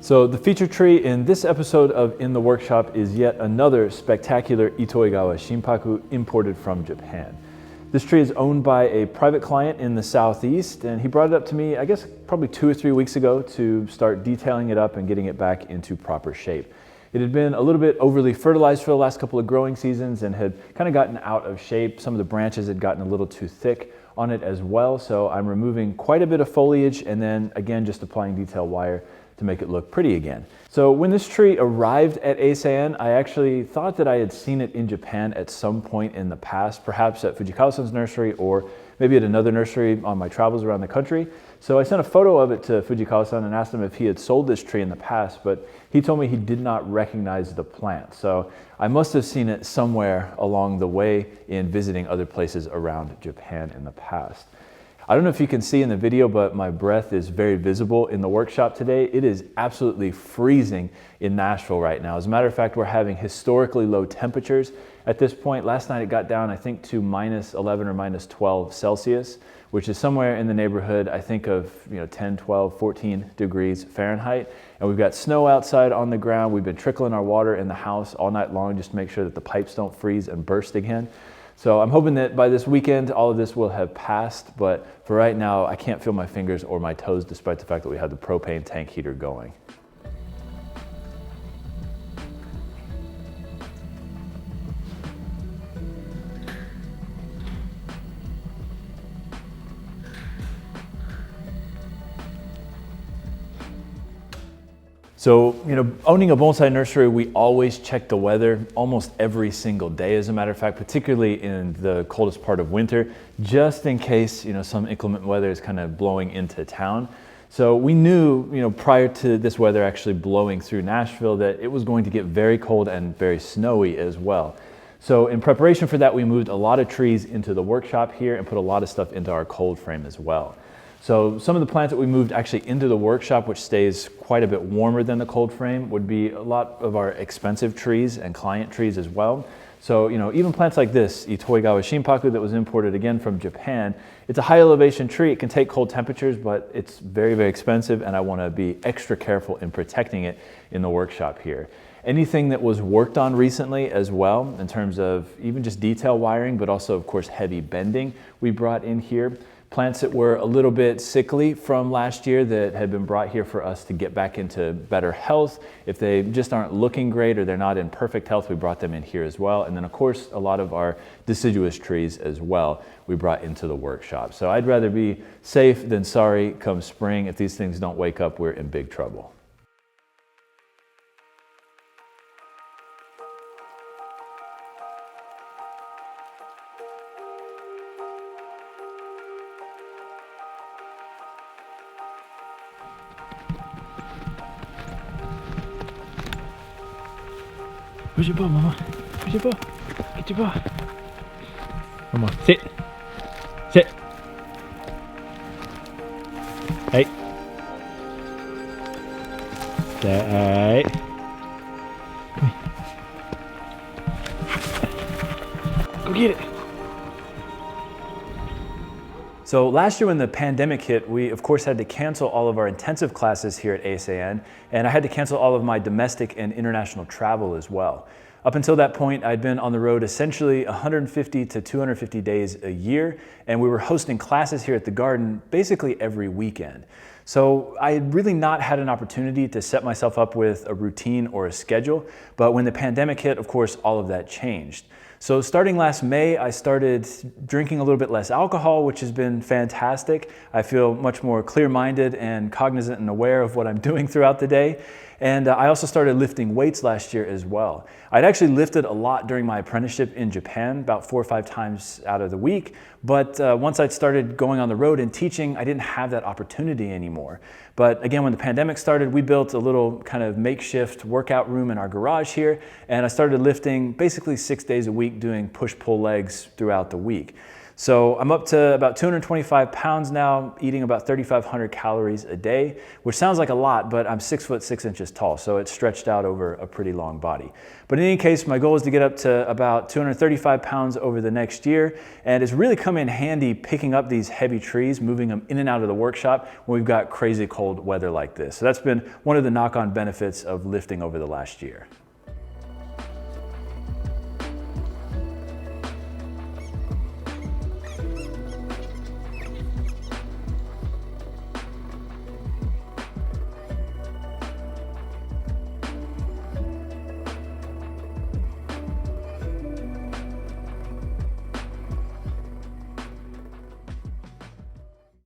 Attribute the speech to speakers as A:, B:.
A: So the feature tree in this episode of In the Workshop is yet another spectacular Itoigawa shimpaku imported from Japan. This tree is owned by a private client in the southeast, and he brought it up to me, I guess, probably 2 or 3 weeks ago to start detailing it up and getting it back into proper shape. It had been a little bit overly fertilized for the last couple of growing seasons and had kind of gotten out of shape. Some of the branches had gotten a little too thick on it as well, so I'm removing quite a bit of foliage and then again just applying detail wire to make it look pretty again. So when this tree arrived at Eisei-en, I actually thought that I had seen it in Japan at some point in the past, perhaps at Fujikawa-san's nursery or maybe at another nursery on my travels around the country. So I sent a photo of it to Fujikawa-san and asked him if he had sold this tree in the past, but he told me he did not recognize the plant. So I must have seen it somewhere along the way in visiting other places around Japan in the past. I don't know if you can see in the video, but my breath is very visible in the workshop today. It is absolutely freezing in Nashville right now. As a matter of fact, we're having historically low temperatures at this point. Last night it got down, I think, to -11 or -12 Celsius, which is somewhere in the neighborhood, I think, of 10, 12, 14 degrees Fahrenheit. And we've got snow outside on the ground. We've been trickling our water in the house all night long just to make sure that the pipes don't freeze and burst again. So I'm hoping that by this weekend, all of this will have passed, but for right now, I can't feel my fingers or my toes despite the fact that we have the propane tank heater going. So, owning a bonsai nursery, we always check the weather almost every single day, as a matter of fact, particularly in the coldest part of winter, just in case, some inclement weather is kind of blowing into town. So we knew, prior to this weather actually blowing through Nashville that it was going to get very cold and very snowy as well. So in preparation for that, we moved a lot of trees into the workshop here and put a lot of stuff into our cold frame as well. So some of the plants that we moved actually into the workshop, which stays quite a bit warmer than the cold frame, would be a lot of our expensive trees and client trees as well. So, even plants like this, Itoigawa shimpaku that was imported again from Japan, it's a high elevation tree. It can take cold temperatures, but it's very, very expensive, and I want to be extra careful in protecting it in the workshop here. Anything that was worked on recently as well, in terms of even just detail wiring, but also, of course, heavy bending, we brought in here. Plants that were a little bit sickly from last year that had been brought here for us to get back into better health. If they just aren't looking great or they're not in perfect health, we brought them in here as well. And then of course, a lot of our deciduous trees as well, we brought into the workshop. So I'd rather be safe than sorry come spring. If these things don't wake up, we're in big trouble. Push your ball, Mama. Push your ball. Get your ball. Mama, sit. Sit. Hey. Hey. Go get it. So last year when the pandemic hit, we of course had to cancel all of our intensive classes here at Eisei-en, and I had to cancel all of my domestic and international travel as well. Up until that point, I'd been on the road essentially 150 to 250 days a year, and we were hosting classes here at the garden basically every weekend. So I had really not had an opportunity to set myself up with a routine or a schedule, but when the pandemic hit, of course, all of that changed. So starting last May, I started drinking a little bit less alcohol, which has been fantastic. I feel much more clear-minded and cognizant and aware of what I'm doing throughout the day. And I also started lifting weights last year as well. I'd actually lifted a lot during my apprenticeship in Japan, about 4 or 5 times out of the week. But once I'd started going on the road and teaching, I didn't have that opportunity anymore. But again, when the pandemic started, we built a little kind of makeshift workout room in our garage here. And I started lifting basically 6 days a week, doing push-pull legs throughout the week. So I'm up to about 225 pounds now, eating about 3,500 calories a day, which sounds like a lot, but I'm 6 foot 6 inches tall, so it's stretched out over a pretty long body. But in any case, my goal is to get up to about 235 pounds over the next year, and it's really come in handy picking up these heavy trees, moving them in and out of the workshop when we've got crazy cold weather like this. So that's been one of the knock-on benefits of lifting over the last year.